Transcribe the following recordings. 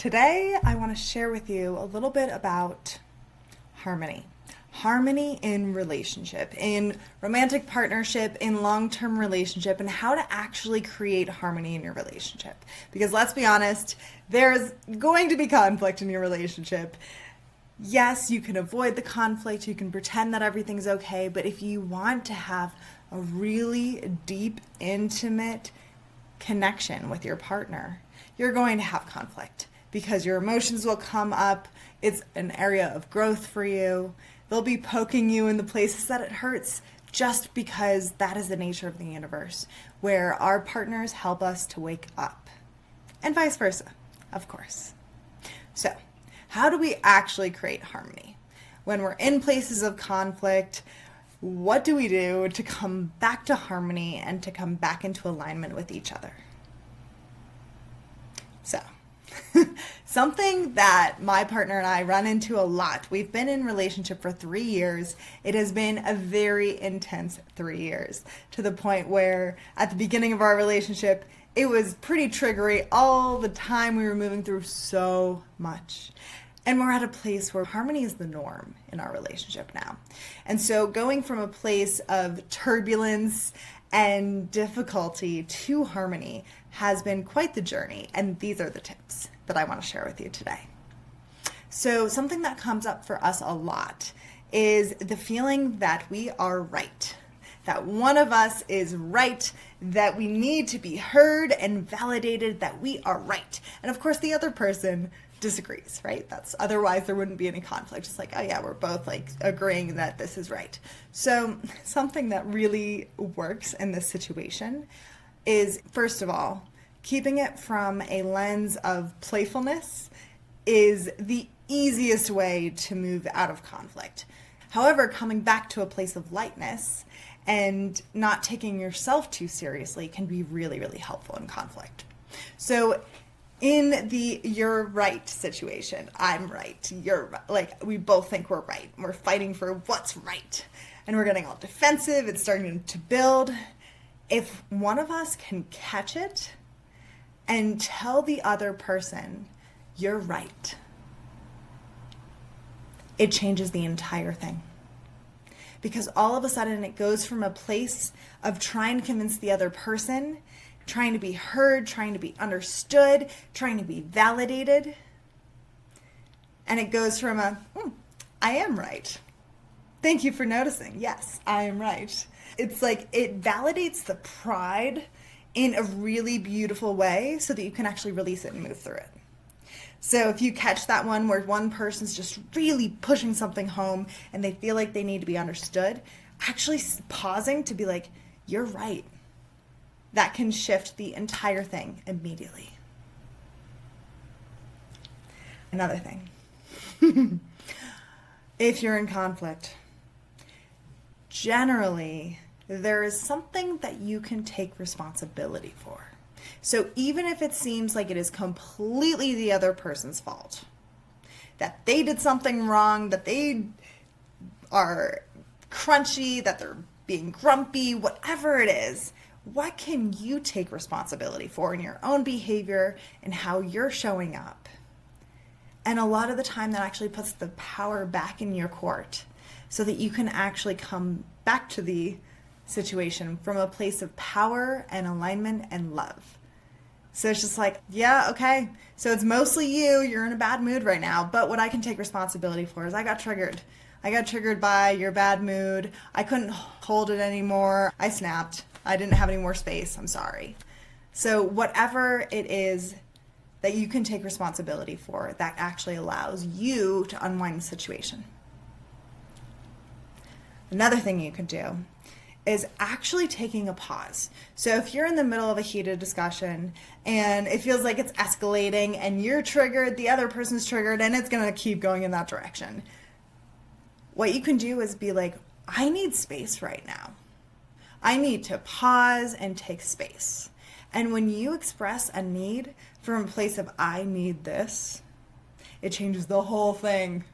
Today, I want to share with you a little bit about harmony. Harmony in relationship, in romantic partnership, in long-term relationship, and how to actually create harmony in your relationship. Because let's be honest, there's going to be conflict in your relationship. Yes, you can avoid the conflict, you can pretend that everything's okay, but if you want to have a really deep, intimate connection with your partner, you're going to have conflict because your emotions will come up. It's an area of growth for you. They'll be poking you in the places that it hurts just because that is the nature of the universe, where our partners help us to wake up, and vice versa, of course. So, how do we actually create harmony? When we're in places of conflict, what do we do to come back to harmony and to come back into alignment with each other? So, something that my partner and I run into a lot. We've been in a relationship for 3 years. It has been a very intense 3 years, to the point where at the beginning of our relationship, it was pretty triggery all the time. We were moving through so much. And we're at a place where harmony is the norm in our relationship now. And so going from a place of turbulence and difficulty to harmony has been quite the journey. And these are the tips that I want to share with you today. So something that comes up for us a lot is the feeling that we are right, that one of us is right, that we need to be heard and validated that we are right. And of course, the other person disagrees, right? Otherwise there wouldn't be any conflict. It's like, oh yeah, we're both like agreeing that this is right. So something that really works in this situation is, first of all, keeping it from a lens of playfulness is the easiest way to move out of conflict. However, coming back to a place of lightness and not taking yourself too seriously can be really, really helpful in conflict. So in the you're right situation, I'm right, you're right, like we both think we're right. We're fighting for what's right. And we're getting all defensive. It's starting to build. If one of us can catch it and tell the other person, you're right, it changes the entire thing. Because all of a sudden it goes from a place of trying to convince the other person, trying to be heard, trying to be understood, trying to be validated. And it goes from I am right. Thank you for noticing. Yes, I am right. It's like it validates the pride in a really beautiful way so that you can actually release it and move through it. So if you catch that one where one person's just really pushing something home and they feel like they need to be understood, actually pausing to be like, you're right. That can shift the entire thing immediately. Another thing. If you're in conflict, generally, there is something that you can take responsibility for. So even if it seems like it is completely the other person's fault, that they did something wrong, that they are crunchy, that they're being grumpy, whatever it is, what can you take responsibility for in your own behavior and how you're showing up? And a lot of the time that actually puts the power back in your court so that you can actually come back to the situation from a place of power and alignment and love. So it's just like, yeah, okay, so it's mostly you're in a bad mood right now, but what I can take responsibility for is I got triggered. I got triggered by your bad mood. I couldn't hold it anymore. I snapped. I didn't have any more space. I'm sorry. So whatever it is that you can take responsibility for, that actually allows you to unwind the situation. Another thing you can do is actually taking a pause. So if you're in the middle of a heated discussion and it feels like it's escalating and you're triggered, the other person's triggered, and it's gonna keep going in that direction, what you can do is be like, I need space right now. I need to pause and take space. And when you express a need from a place of I need this, it changes the whole thing.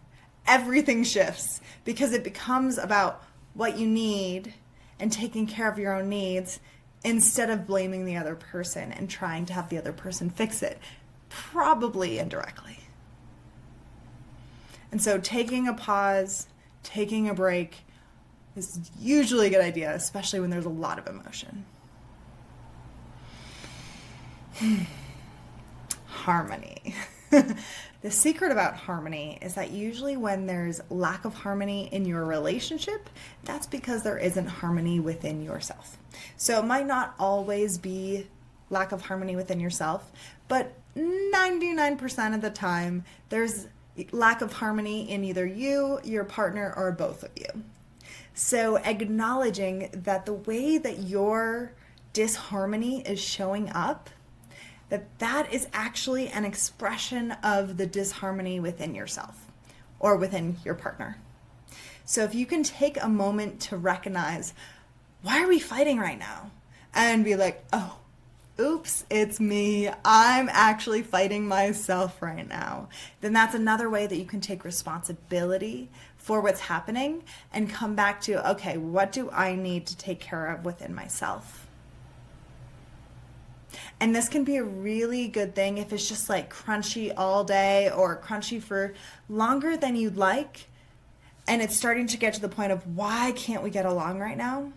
Everything shifts because it becomes about what you need and taking care of your own needs instead of blaming the other person and trying to have the other person fix it. Probably indirectly. And so taking a pause, taking a break is usually a good idea, especially when there's a lot of emotion. Harmony. The secret about harmony is that usually when there's lack of harmony in your relationship, that's because there isn't harmony within yourself. So it might not always be lack of harmony within yourself, but 99% of the time there's lack of harmony in either you, your partner, or both of you. So acknowledging that the way that your disharmony is showing up, that is actually an expression of the disharmony within yourself or within your partner. So if you can take a moment to recognize, why are we fighting right now? And be like, oh, oops, it's me. I'm actually fighting myself right now. Then that's another way that you can take responsibility for what's happening and come back to, okay, what do I need to take care of within myself? And this can be a really good thing if it's just like crunchy all day or crunchy for longer than you'd like. And it's starting to get to the point of, why can't we get along right now?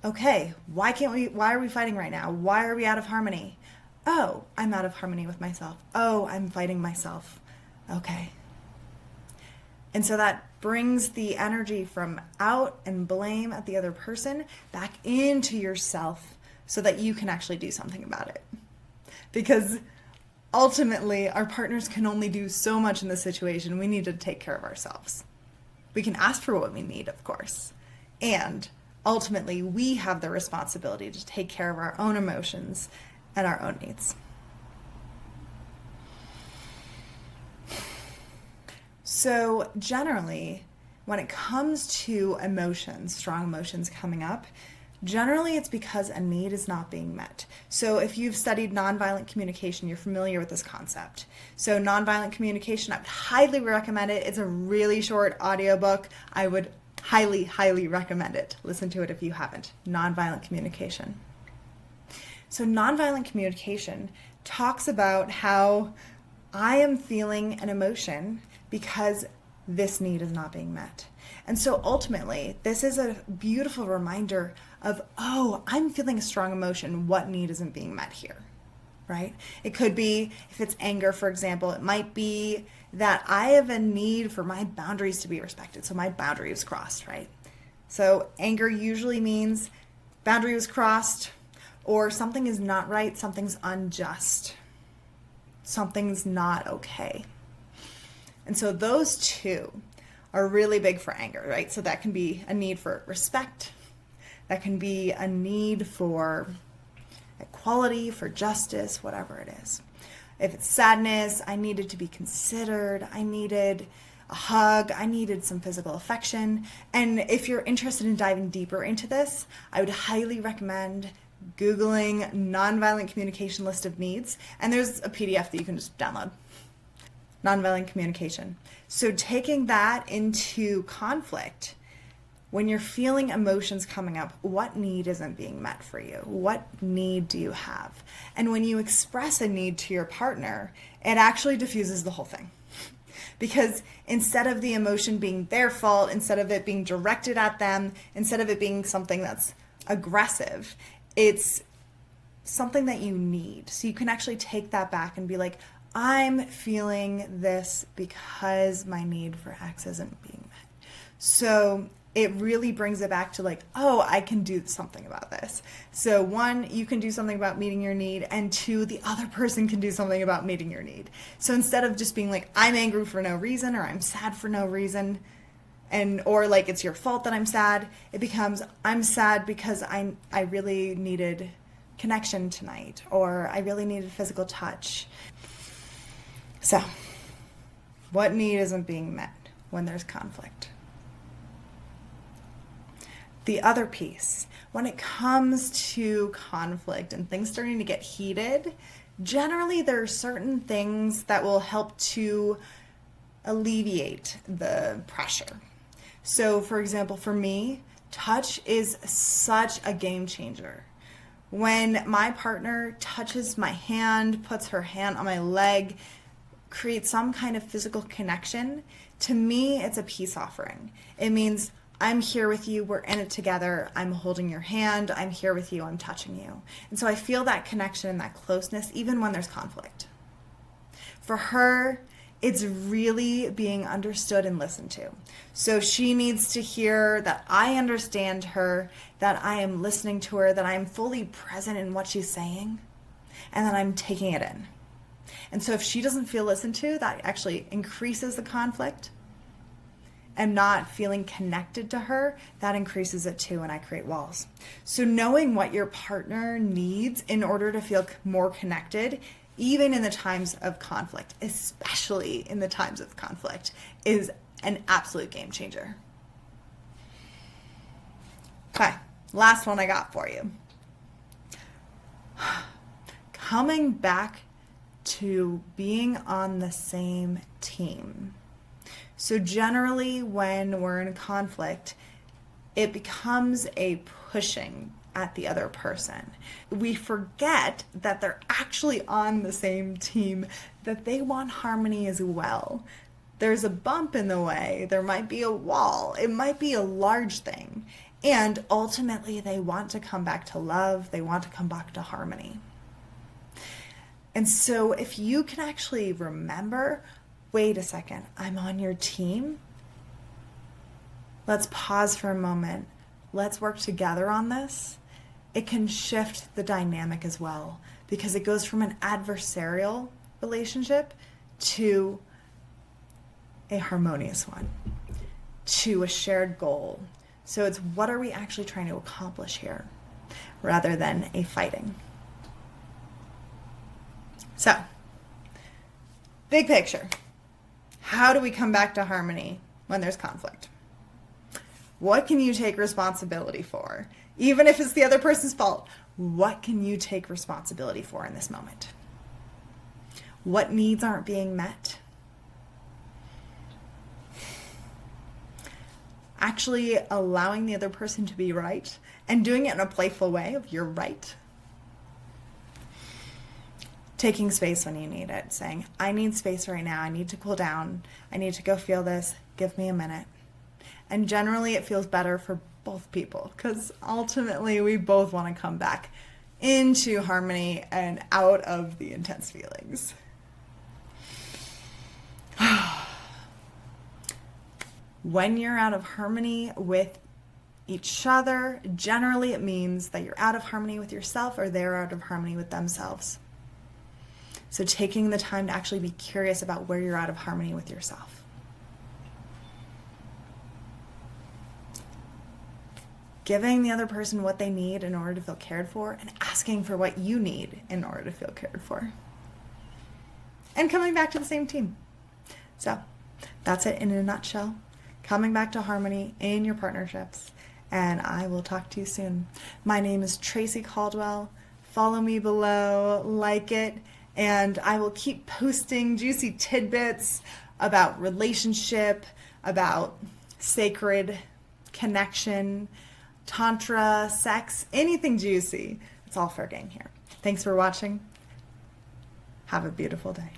Okay, why are we fighting right now? Why are we out of harmony? Oh, I'm out of harmony with myself. Oh, I'm fighting myself. Okay. And so that brings the energy from out and blame at the other person back into yourself, so that you can actually do something about it. Because ultimately, our partners can only do so much in this situation. We need to take care of ourselves. We can ask for what we need, of course. And ultimately, we have the responsibility to take care of our own emotions and our own needs. So generally, when it comes to emotions, strong emotions coming up, generally, it's because a need is not being met. So if you've studied nonviolent communication, you're familiar with this concept. So nonviolent communication, I would highly recommend it. It's a really short audiobook. I would highly, highly recommend it. Listen to it if you haven't. Nonviolent communication. So nonviolent communication talks about how I am feeling an emotion because this need is not being met. And so ultimately, this is a beautiful reminder of, oh, I'm feeling a strong emotion. What need isn't being met here, right? It could be, if it's anger, for example, it might be that I have a need for my boundaries to be respected. So my boundary is crossed, right? So anger usually means boundary was crossed, or something is not right, something's unjust, something's not okay. And so those two are really big for anger, right? So that can be a need for respect. That can be a need for equality, for justice, whatever it is. If it's sadness, I needed to be considered. I needed a hug. I needed some physical affection. And if you're interested in diving deeper into this, I would highly recommend Googling nonviolent communication list of needs. And there's a PDF that you can just download. Nonviolent communication. So taking that into conflict, when you're feeling emotions coming up, what need isn't being met for you? What need do you have? And when you express a need to your partner, it actually diffuses the whole thing. Because instead of the emotion being their fault, instead of it being directed at them, instead of it being something that's aggressive, it's something that you need. So you can actually take that back and be like, I'm feeling this because my need for X isn't being met. So it really brings it back to like, oh, I can do something about this. So one, you can do something about meeting your need, and two, the other person can do something about meeting your need. So instead of just being like, I'm angry for no reason, or I'm sad for no reason, or like it's your fault that I'm sad, it becomes, I'm sad because I really needed connection tonight, or I really needed physical touch. So, what need isn't being met when there's conflict? The other piece, when it comes to conflict and things starting to get heated, generally there are certain things that will help to alleviate the pressure. So, for example, for me, touch is such a game changer. When my partner touches my hand, puts her hand on my leg, creates some kind of physical connection, to me, it's a peace offering. It means I'm here with you, we're in it together, I'm holding your hand, I'm here with you, I'm touching you. And so I feel that connection and that closeness even when there's conflict. For her, it's really being understood and listened to. So she needs to hear that I understand her, that I am listening to her, that I am fully present in what she's saying, and that I'm taking it in. And so if she doesn't feel listened to, that actually increases the conflict. And not feeling connected to her, that increases it too, and I create walls. So knowing what your partner needs in order to feel more connected, even in the times of conflict, especially in the times of conflict, is an absolute game changer. Okay, last one I got for you. Coming back to being on the same team. So generally when we're in conflict, it becomes a pushing at the other person. We forget that they're actually on the same team, that they want harmony as well. There's a bump in the way, there might be a wall, it might be a large thing, and ultimately they want to come back to love, they want to come back to harmony. And so if you can actually remember, wait a second, I'm on your team. Let's pause for a moment. Let's work together on this. It can shift the dynamic as well because it goes from an adversarial relationship to a harmonious one, to a shared goal. So it's what are we actually trying to accomplish here rather than a fighting. So, big picture. How do we come back to harmony when there's conflict? What can you take responsibility for? Even if it's the other person's fault, what can you take responsibility for in this moment? What needs aren't being met? Actually allowing the other person to be right and doing it in a playful way of you're right. Taking space when you need it, saying, I need space right now, I need to cool down, I need to go feel this, give me a minute. And generally it feels better for both people because ultimately we both want to come back into harmony and out of the intense feelings. When you're out of harmony with each other, generally it means that you're out of harmony with yourself or they're out of harmony with themselves. So taking the time to actually be curious about where you're out of harmony with yourself. Giving the other person what they need in order to feel cared for and asking for what you need in order to feel cared for. And coming back to the same team. So that's it in a nutshell. Coming back to harmony in your partnerships. And I will talk to you soon. My name is Tracy Caldwell. Follow me below, like it, and I will keep posting juicy tidbits about relationship, about sacred connection, Tantra, sex, anything juicy. It's all fair game here. Thanks for watching. Have a beautiful day.